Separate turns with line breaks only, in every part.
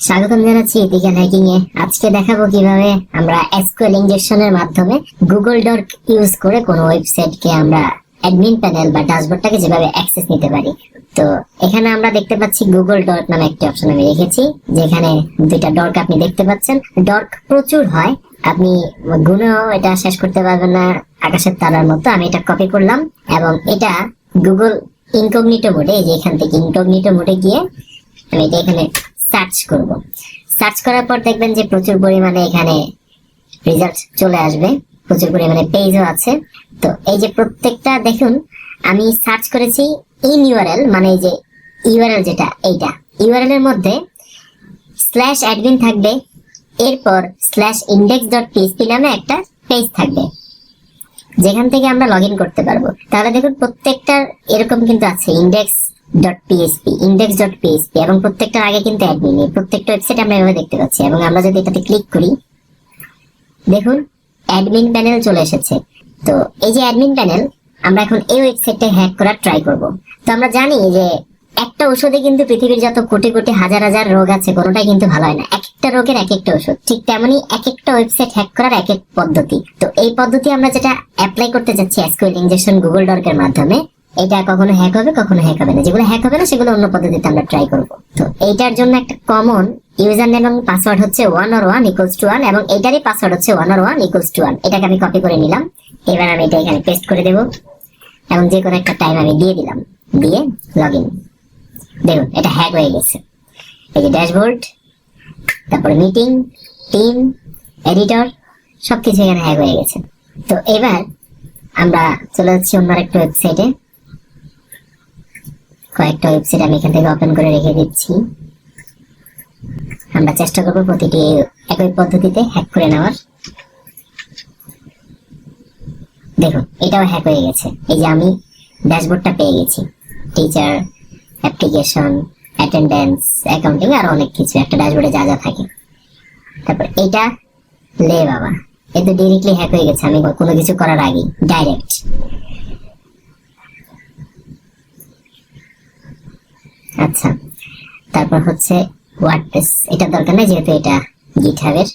স্বাগতম জানাচ্ছি ethical hacking এ। আজকে দেখাবো কিভাবে আমরা এসকিউএল ইনজেকশনের মাধ্যমে গুগল ডক ইউজ করে কোনো ওয়েবসাইটকে আমরা অ্যাডমিন প্যানেল বা ড্যাশবোর্ডটাকে যেভাবে অ্যাক্সেস নিতে পারি। তো এখানে আমরা দেখতে পাচ্ছি গুগল ডক নামে একটি অপশন আমি রেখেছি, যেখানে দুইটা ডক আপনি দেখতে পাচ্ছেন। ডক প্রচুর হয়, আপনি গুনেও এটা শেষ করতে পারবেন না, আকাশের তারার মতো। আমি এটা কপি করলাম এবং এটা গুগল ইনকগনিটো মোডে, যে এখান থেকে ইনকগনিটো মোডে গিয়ে আমি এটা এখানে সার্চ করব। সার্চ করার পর দেখবেন যে প্রচুর পরিমাণে এখানে রেজাল্ট চলে আসবে, প্রচুর পরিমাণে পেজও আছে। তো এই যে প্রত্যেকটা দেখুন, আমি সার্চ করেছি ইন ইউআরএল, মানে এই যে ইউআরএল যেটা, এইটা ইউআরএল এর মধ্যে স্ল্যাশ অ্যাডমিন থাকবে, এরপর স্ল্যাশ index.php নামে একটা পেজ থাকবে, যেখান থেকে আমরা লগ ইন করতে পারবো। তাহলে দেখুন প্রত্যেকটার এরকম কিন্তু আছে index.php এবং প্রত্যেকটার আগে কিন্তু অ্যাডমিন। এই প্রত্যেকটা ওয়েবসাইট আমরা এভাবে দেখতে পাচ্ছি এবং আমরা যদি এটাতে ক্লিক করি, দেখুন অ্যাডমিন প্যানেল চলে এসেছে। তো এই যে অ্যাডমিন প্যানেল, আমরা এখন এই ওয়েবসাইটটা হ্যাক করার ট্রাই করব। তো আমরা জানি যে একটা ওষুধে কিন্তু পৃথিবীর যত কোটি কোটি হাজার হাজার রোগ আছে, কোনোটাই কিন্তু ভালো হয় না। এক একটা রোগের এক একটা ওষুধ, ঠিক তেমনি এক একটা ওয়েবসাইট হ্যাক করার এক এক পদ্ধতি। তো এই পদ্ধতি আমরা যেটা অ্যাপ্লাই করতে যাচ্ছি এসকিউএল ইনজেকশন গুগল ডকের মাধ্যমে, এটা কখনো হ্যাক হবে, কখনো হ্যাক হবে না। যেগুলো হ্যাক হবে না সেগুলো অন্য পদ্ধতিতে আমরা ট্রাই করব। তো এইটার জন্য একটা কমন ইউজার নেম এবং পাসওয়ার্ড হচ্ছে 1 or 1 = 1 এবং এটারই পাসওয়ার্ড হচ্ছে 1 or 1 = 1। এটাকে আমি কপি করে নিলাম। এবার আমি এটা এখানে পেস্ট করে দেব এবং যে কোনো একটা টাইম আমি দিয়ে দিলাম, দিয়ে লগইন। দেখুন এটা হ্যাক হয়ে গেছে। এই যে ড্যাশবোর্ড, তারপরে মিটিং, টিম, এডিটর, সবকিছু এখানে হ্যাক হয়ে গেছে। তো এবার আমরা চলে যাচ্ছি অন্য একটা ওয়েবসাইটে। কয়েকটা ওয়েবসাইট আমি এখান থেকে ওপেন করে রেখে দিচ্ছি। আমরা চেষ্টা করবো প্রতিটি একই পদ্ধতিতে হ্যাক করে নেওয়ার। দেখুন এটাও হ্যাক হয়ে গেছে। এই যে আমি ড্যাশবোর্ডটা পেয়ে গেছি, টিচার, অ্যাপ্লিকেশন, অ্যাটেন্ডেন্স, অ্যাকাউন্টিং আর অনেক কিছু একটা ড্যাশবোর্ডে যা যা থাকে। তারপর এটা লে বাবা, এ তো ডিরেক্টলি হ্যাক হয়ে গেছে আমি কোনো কিছু করার আগে ডাইরেক্ট। আচ্ছা, তারপর হচ্ছে ওয়ার্ডপ্রেস, এটা দরকার নেই যেহেতু এটা গিটহাবের।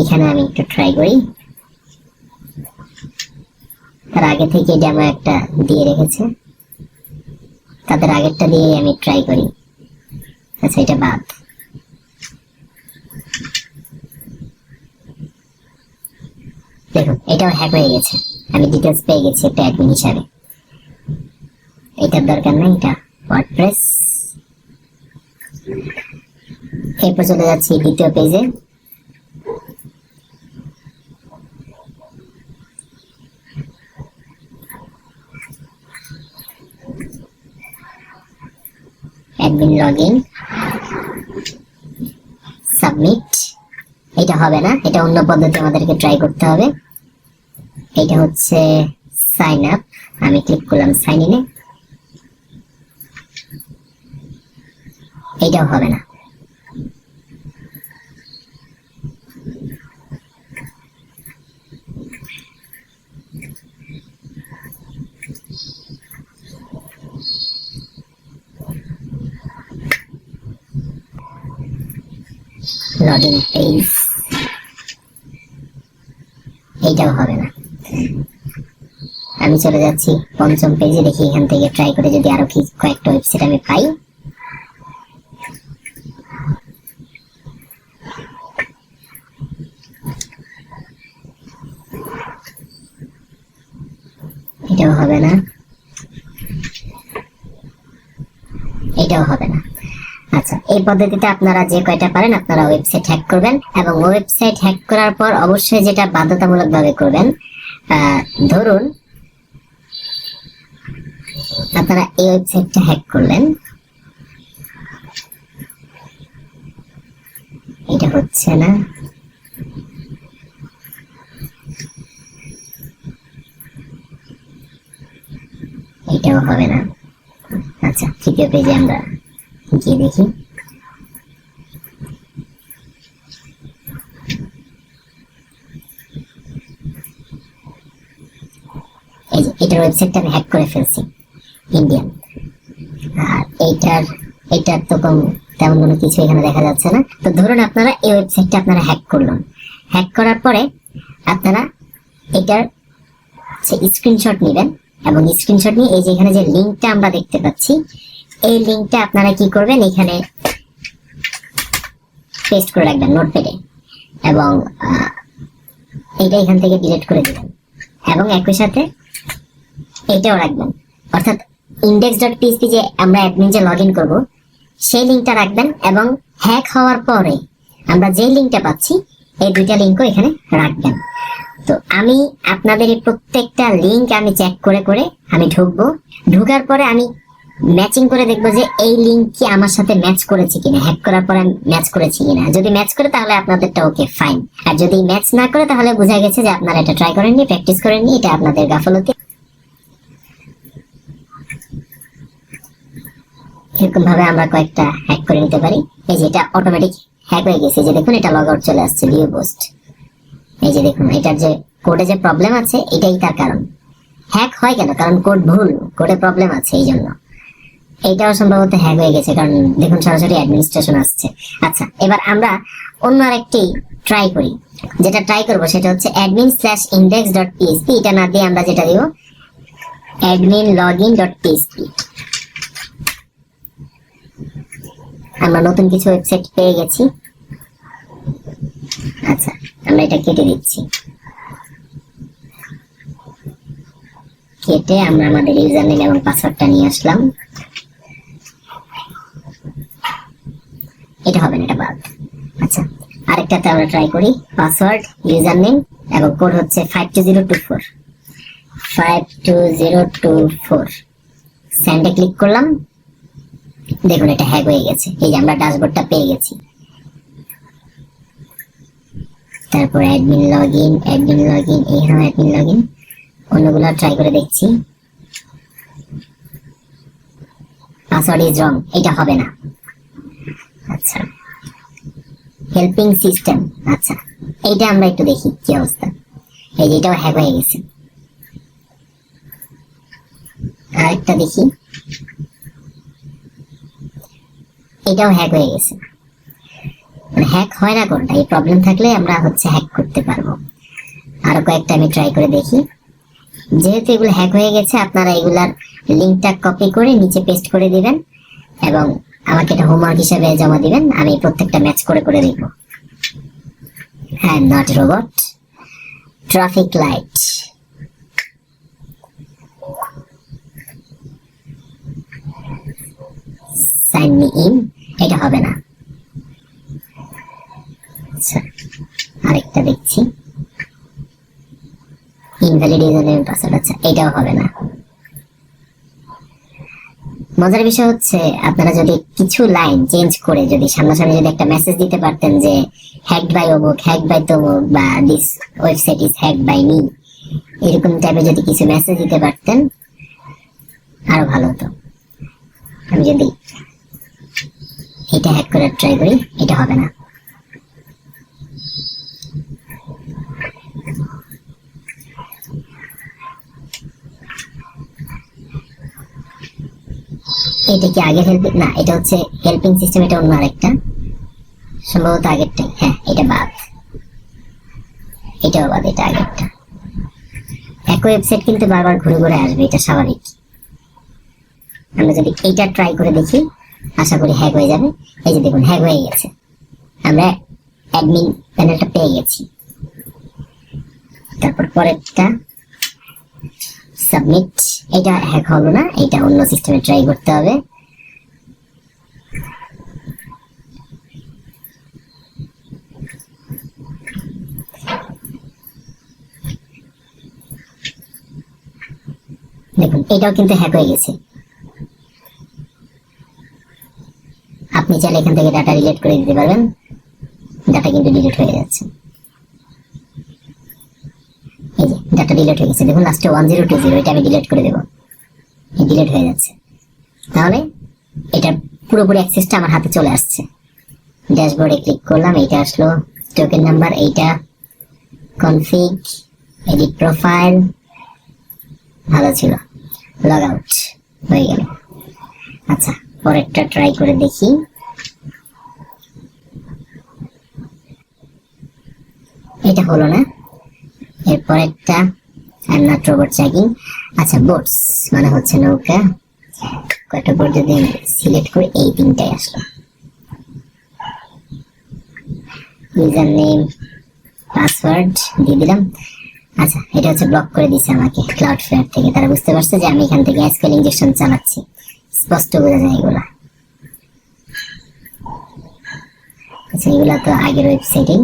এখানে আমি একটু ট্রাই করি, তার আগে থেকে ডেমো একটা দিয়ে রেখেছে, তাদের আগেরটা দিয়ে আমি ট্রাই করি। আচ্ছা এটা বাদ। দেখুন এটাও হ্যাক হয়ে গেছে, আমি ডিটেলস পেয়ে গেছি একটা অ্যাডমিন হিসাবে। এটার দরকার নেই, এটা ওয়ার্ডপ্রেস। এরপর চলে যাচ্ছি দ্বিতীয় পেজে। Admin login, submit. এটা হবে না, এটা অন্য পদ্ধতি আমাদেরকে ট্রাই করতে হবে। এটা হচ্ছে সাইন আপ, আমি ক্লিক করলাম সাইন ইনে, এটাও হবে না। লগইন পেজ, এইটাও হবে না। আমি চলে যাচ্ছি পঞ্চম পেজে, দেখি এখান থেকে ট্রাই করে যদি আরো কয়েকটা ওয়েবসাইট আমি পাই। এটাও হবে না, এটাও হবে না। আচ্ছা, এই পদ্ধতিতে আপনারা যে কয়টা পারেন আপনারা ওয়েবসাইট হ্যাক করবেন এবং ওয়েবসাইট হ্যাক করার পর অবশ্যই যেটা বাধ্যতামূলক ভাবে করবেন, ধরুন আপনারা এই ওয়েবসাইটটা হ্যাক করলেন, এটা হচ্ছে না, এটাও হবে না। আচ্ছা, তৃতীয় পেজে আমরা গিয়ে দেখি। এই যে এটার ওয়েবসাইটটা আমি হ্যাক করে ফেলছি, ইন্ডিয়ান। আর এইটার তো তেমন কোনো কিছু এখানে দেখা যাচ্ছে না। তো ধরুন আপনারা এই ওয়েবসাইটটা আপনারা হ্যাক করলেন, হ্যাক করার পরে আপনারা এটার স্ক্রিনশট নেবেন এবং স্ক্রিনশট নিয়ে এই যে এখানে যে লিঙ্কটা আমরা দেখতে পাচ্ছি এই লিঙ্কটা আপনারা কি করবেন এখানে পেস্ট করে রাখবেন নোটপ্যাডে এবং এটা এখান থেকে ডিলিট করে দিবেন এবং একই সাথে এটাও রাখবেন, অর্থাৎ index.php যে আমরা অ্যাডমিন যে লগ ইন করবো সেই লিঙ্কটা রাখবেন এবং হ্যাক হওয়ার পরে আমরা যে লিঙ্কটা পাচ্ছি এই দুইটা লিঙ্কও এখানে রাখবেন। তো আমি আপনাদের এই প্রত্যেকটা লিঙ্ক আমি চেক করে করে আমি ঢুকবো, ঢুকার পরে আমি ম্যাচিং করে দেখবো যে এই লিঙ্ক কি আমার সাথে ম্যাচ করেছে কিনা, হ্যাক করার পরে ম্যাচ করেছি কিনা। যদি ম্যাচ করে তাহলে আপনাদেরটা ওকে ফাইন, আর যদি ম্যাচ না করে তাহলে বোঝা গেছে যে আপনারা এটা ট্রাই করেননি, প্র্যাকটিস করেননি, এটা আপনাদের গাফলতি। এরকম ভাবে আমরা কয়েকটা হ্যাক করে নিতে পারি। এই যে এটা অটোমেটিক হ্যাক হয়ে গেছে, যে দেখুন এটা লগ আউট চলে আসছে ভিউ পোস্ট। এই যে দেখুন এটার যে কোডে যে প্রবলেম আছে এটাই তার কারণ। হ্যাক হয় কেন? কারণ কোড ভুল, কোডে প্রবলেম আছে এই জন্য। এইটাও সম্ভবত হ্যাক হয়ে গেছে, কারণ দেখুন সরাসরি অ্যাডমিনিস্ট্রেশন আসছে। আচ্ছা, এবার আমরা অন্য আরেকটি ট্রাই করি। যেটা ট্রাই করব সেটা হচ্ছে admin/index.php, এটা না দিয়ে আমরা যেটা দিব admin/login.php। আমরা নতুন কিছু ওয়েবসাইট পেয়ে গেছি। আচ্ছা, আমরা এটা কেটে দিচ্ছি, কেটে আমরা আমাদের ইউজার নেম এবং পাসওয়ার্ডটা নিয়ে আসলাম। এটা হবে না, এটা বাদ। আচ্ছা, আরেকটাতে আমরা ট্রাই করি, পাসওয়ার্ড, ইউজার নেম এবং কোড হচ্ছে 52024 52024। সেন্ডে ক্লিক করলাম, দেখুন এটা হ্যাক হয়ে গেছে। এই যে আমরা ড্যাশবোর্ডটা পেয়ে গেছি। তারপর অ্যাডমিন লগইন, এখানে অ্যাডমিন লগইন, অন্যগুলো ট্রাই করে দেখছি। পাসওয়ার্ড ইজ রং, এটা হবে না। আচ্ছা, হেল্পিং সিস্টেম, আচ্ছা এইটা আমরা একটু দেখি কি অবস্থা। এই যে এটাও হ্যাক হয়ে গেছে। আরেকটা দেখি, এটাও হ্যাক হয়ে গেছে। মানে হ্যাক হয় না কোনটা, এই প্রবলেম থাকলে আমরা হচ্ছে হ্যাক করতে পারবো। আরো কয়েকটা আমি ট্রাই করে দেখি। যেহেতু এগুলো হ্যাক হয়ে গেছে, আপনারা এগুলার লিঙ্কটা কপি করে নিচে পেস্ট করে দিবেন এবং আমাকে এটা হোমওয়ার্ক হিসেবে জমা দিবেন। আমি প্রত্যেকটা ম্যাচ করে করে দেখব। I am not robot, traffic light, sign me in, এটা হবে না। আচ্ছা, আরেকটা দেখছি, ইনভ্যালিড ইউজারনেম পাসওয়ার্ড, আচ্ছা এটাও হবে না। মজার বিষয় হচ্ছে আপনারা যদি কিছু লাইন চেঞ্জ করে যদি সামনাসামনি যদি একটা মেসেজ দিতে পারতেন যে হ্যাকড বাই অমুক, হ্যাকড বাই তমুক, বা this website is hacked by me, এরকম টাইপের যদি কিছু মেসেজ দিতে পারতেন আরো ভালো হতো। আমি যদি এটা হ্যাক করে ট্রাই করি, এটা হবে না। এটা কি আগের হেল্পিং? না, এটা হচ্ছে হেল্পিং সিস্টেম, এটা অন্য আরেকটা, সম্ভবত আগেরটাই। হ্যাঁ, এটা বাদ, এটাও বাদ, এটা আগেরটা। একই ওয়েবসাইট কিন্তু বারবার ঘুরে ঘুরে আসবে, এটা স্বাভাবিক। আমরা যদি এইটা ট্রাই করে দেখি, আশা করি হ্যাক হয়ে যাবে। এই যে দেখুন হ্যাক হয়ে গেছে, আমরা অ্যাডমিন প্যানেলটা পেয়ে গেছি। তারপর পরেরটা সাবমিট, এটা হ্যাক হলো না, এটা অন্য সিস্টেমে ট্রাই করতে হবে। দেখুন এটাও কিন্তু হ্যাক হয়ে গেছে। আপনি চাইলে এখান থেকে ডাটা ডিলিট করে দিতে পারবেন, ডাটা কিন্তু ডিলিট হয়ে যাচ্ছে। এই যে ডাটা ডিলিট হয়ে গেছে, দেখুন লাস্টে 1020, এটা আমি ডিলিট করে দেবো, ডিলিট হয়ে যাচ্ছে। তাহলে এটা পুরোপুরি অ্যাক্সেসটা আমার হাতে চলে আসছে। ড্যাশবোর্ডে ক্লিক করলাম, এইটা আসলো, টোকেন নাম্বার এইটা, কনফিগ, এডিট প্রোফাইল, ভালো ছিল, লগ আউট হয়ে গেল। আচ্ছা, পরেরটা ট্রাই করে দেখি। এটা হলো না। এরপর একটা আই এম নট রোবট চ্যাকিং। আচ্ছা বোটস মানে হচ্ছে নৌকা। কয়টা বোট যদি সিলেক্ট করে এই তিনটাই আসলো। ইউজার নেম পাসওয়ার্ড দিয়ে দিলাম। আচ্ছা এটা হচ্ছে ব্লক করে দিছে আমাকে ক্লাউডফ্লেয়ার থেকে। তারা বুঝতে পারছে যে আমি এখান থেকে এসকিউএল ইনজেকশন চালাচ্ছি, স্পষ্ট বোঝা যায় এগুলা। আচ্ছা এগুলা তো আগের ওয়েবসাইটিং।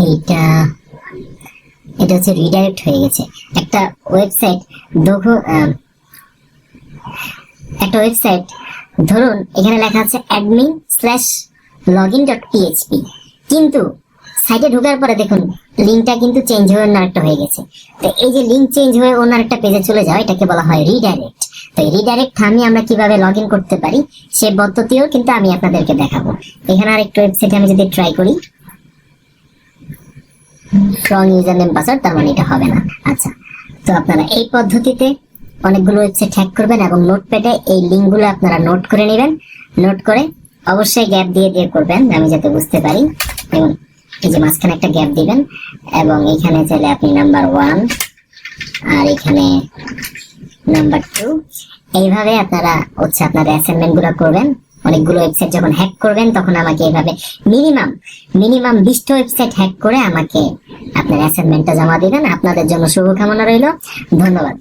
এইটা এটা হচ্ছে রিডাইরেক্ট হয়ে গেছে। একটা ওয়েবসাইট একটা ওয়েবসাইট ধরুন এখানে লেখা আছে admin/login.php, কিন্তু সাইটে ঢোকার পরে দেখুন লিঙ্কটা কিন্তু চেঞ্জ হয়ে অন্য একটা হয়ে গেছে। তো এই যে লিঙ্ক চেঞ্জ হয়ে অন্য একটা পেজে চলে যাওয়া, এটাকে বলা হয় রিডাইরেক্ট। তো এই রিডাইরেক্ট থামিয়ে আমরা কিভাবে লগ ইন করতে পারি সেই পদ্ধতিও কিন্তু আমি আপনাদেরকে দেখাবো। এখানে আরেকটা ওয়েবসাইটে আমি যদি ট্রাই করি, স্ট্রং ইউজার নেম পাসওয়ার্ড, তার মানে এটা হবে না। আচ্ছা তো আপনারা এই পদ্ধতিতে অনেকগুলো ওয়েবসাইট হ্যাক করবেন এবং নোটপ্যাডে এই লিঙ্কগুলো আপনারা নোট করে নেবেন। নোট করে অবশ্যই গ্যাপ দিয়ে দিয়ে করবেন, আমি যাতে বুঝতে পারি। এবং এই যে মাঝখানে একটা গ্যাপ দিবেন এবং এখানে চাইলে আপনি নাম্বার 1 আর এখানে নাম্বার 2 এইভাবে আপনারা হচ্ছে আপনার অ্যাসাইনমেন্ট গুলো করবেন। অনেকগুলো ওয়েবসাইট যখন হ্যাক করবেন তখন আমাকে এইভাবে মিনিমাম 20টা ওয়েবসাইট হ্যাক করে আমাকে আপনার অ্যাসাইনমেন্টটা জমা দিবেন। আপনাদের জন্য শুভকামনা রইল। ধন্যবাদ।